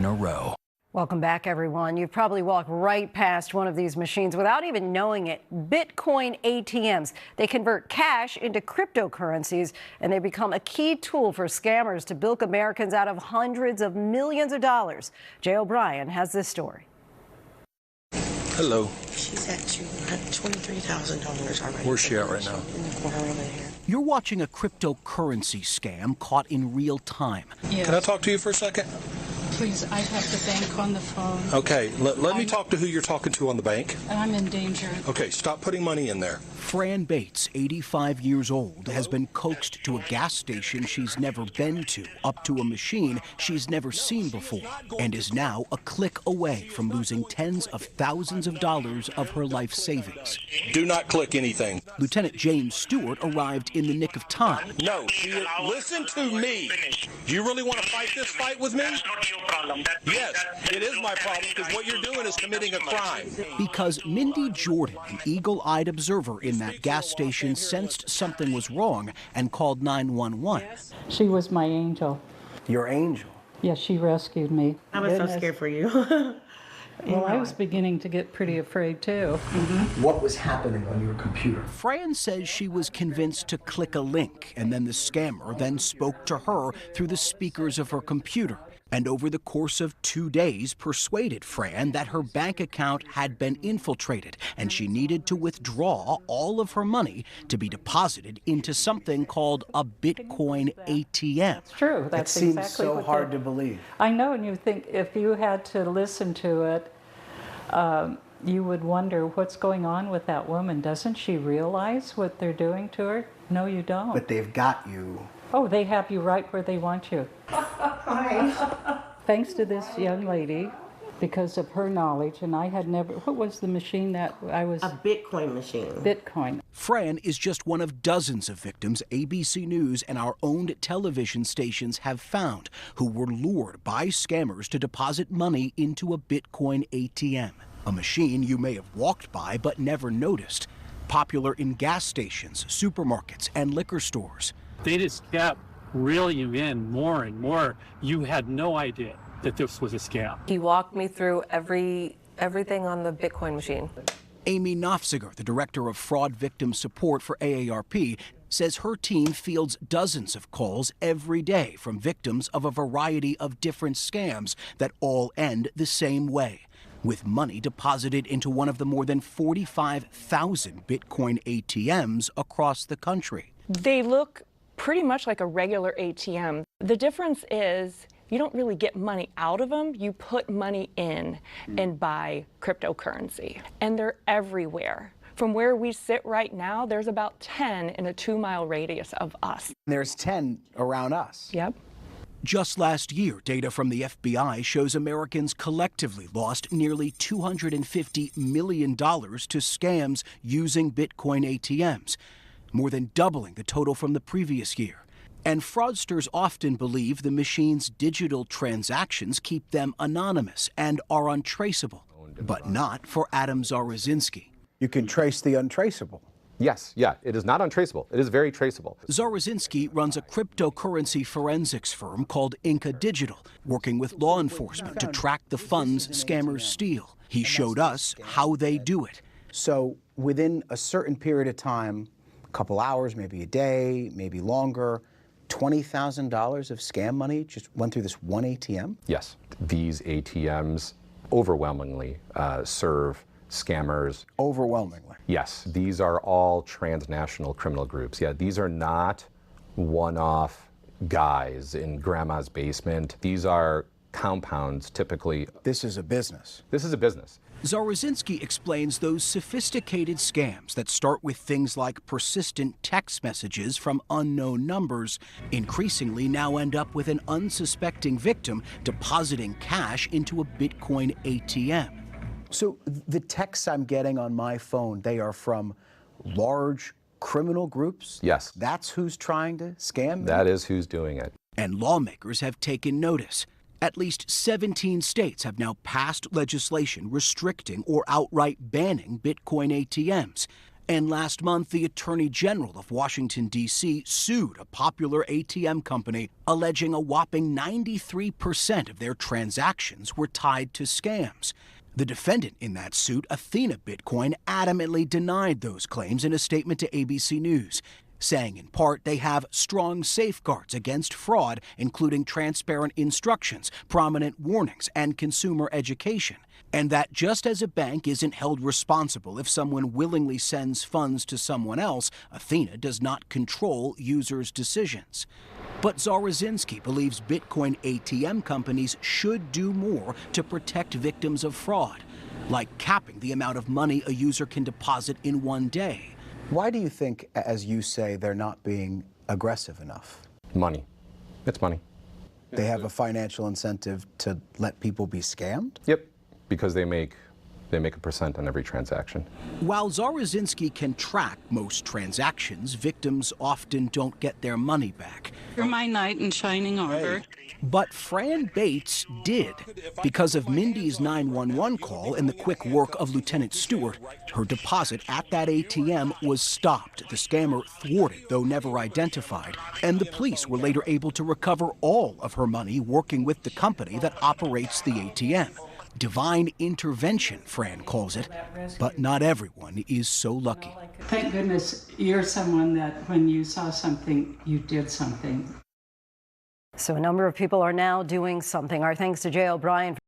in a row. Welcome back, everyone. You've probably walked right past one of these machines without even knowing it. Bitcoin ATMs. They convert cash into cryptocurrencies, and they become a key tool for scammers to bilk Americans out of hundreds of millions of dollars. Jay O'Brien has this story. Hello. She's at $23,000 already. Where's she at right now? In the corner over there. You're watching a cryptocurrency scam caught in real time. Yes. Can I talk to you for a second? Please, I have the bank on the phone. Okay, let me talk to who you're talking to on the bank. And I'm in danger. Okay, stop putting money in there. Fran Bates, 85 years old, has been coaxed to a gas station she's never been to, up to a machine she's never seen before, and is now a click away from losing tens of thousands of dollars of her life savings. Do not click anything. Lieutenant James Stewart arrived in the nick of time. No, listen to me. Do you really want to fight this fight with me? Yes, it is my problem, because what you're doing is committing a crime. Because Mindy Jordan, an eagle-eyed observer in that gas station, sensed something was wrong and called 911. She was my angel. Your angel? Yes, she rescued me. I was so scared for you. Well, I was beginning to get pretty afraid, too. What was happening on your computer? Fran says she was convinced to click a link, and then the scammer then spoke to her through the speakers of her computer. And over the course of 2 days, persuaded Fran that her bank account had been infiltrated and she needed to withdraw all of her money to be deposited into something called a Bitcoin ATM. It's true. That's It seems exactly so what hard to believe. I know, and you think if you had to listen to it, you would wonder what's going on with that woman. Doesn't she realize what they're doing to her? No, you don't. But they've got you. Oh, they have you right where they want you. Thanks to this young lady, because of her knowledge, and I had never, what was the machine that I was? A Bitcoin machine. Bitcoin. Fran is just one of dozens of victims ABC News and our owned television stations have found who were lured by scammers to deposit money into a Bitcoin ATM, a machine you may have walked by but never noticed, popular in gas stations, supermarkets, and liquor stores. They just kept reeling you in more and more. You had no idea that this was a scam. He walked me through everything on the Bitcoin machine. Amy Nofziger, the director of fraud victim support for AARP, says her team fields dozens of calls every day from victims of a variety of different scams that all end the same way, with money deposited into one of the more than 45,000 Bitcoin ATMs across the country. They look pretty much like a regular ATM. The difference is you don't really get money out of them. You put money in and buy cryptocurrency. And they're everywhere. From where we sit right now, there's about 10 in a 2-mile radius of us. There's 10 around us. Yep. Just last year, data from the FBI shows Americans collectively lost nearly $250 million to scams using Bitcoin ATMs, more than doubling the total from the previous year. And fraudsters often believe the machine's digital transactions keep them anonymous and are untraceable, but not for Adam Zarazinski. You can trace the untraceable. Yes, yeah, it is not untraceable. It is very traceable. Zarazinski runs a cryptocurrency forensics firm called Inca Digital, working with law enforcement to track the funds scammers steal. He showed us how they do it. So within a certain period of time, a couple hours, maybe a day, maybe longer, $20,000 of scam money just went through this one ATM? Yes, these ATMs overwhelmingly serve scammers. Overwhelmingly? Yes, these are all transnational criminal groups. Yeah, these are not one-off guys in grandma's basement. These are compounds typically. This is a business. This is a business. Zarazinski explains those sophisticated scams that start with things like persistent text messages from unknown numbers increasingly now end up with an unsuspecting victim depositing cash into a Bitcoin ATM. So the texts I'm getting on my phone, they are from large criminal groups? Yes. That's who's trying to scam me? That is who's doing it. And lawmakers have taken notice. At least 17 states have now passed legislation restricting or outright banning Bitcoin ATMs. And last month, the Attorney General of Washington, D.C. sued a popular ATM company, alleging a whopping 93% of their transactions were tied to scams. The defendant in that suit, Athena Bitcoin, adamantly denied those claims in a statement to ABC News, saying in part they have strong safeguards against fraud, including transparent instructions, prominent warnings, and consumer education. And that just as a bank isn't held responsible if someone willingly sends funds to someone else, Athena does not control users' decisions. But Zarazinski believes Bitcoin ATM companies should do more to protect victims of fraud, like capping the amount of money a user can deposit in one day. Why do you think, as you say, they're not being aggressive enough? Money. It's money. They have a financial incentive to let people be scammed? Yep, because they make a percent on every transaction. While Zarazinski can track most transactions, victims often don't get their money back. You're my knight in shining armor. But Fran Bates did. Because of Mindy's 911 call and the quick work of Lieutenant Stewart, her deposit at that ATM was stopped. The scammer thwarted, though never identified, and the police were later able to recover all of her money working with the company that operates the ATM. Divine intervention, Fran calls it, but not everyone is so lucky. Thank goodness you're someone that when you saw something, you did something. So a number of people are now doing something. Our thanks to Jay O'Brien.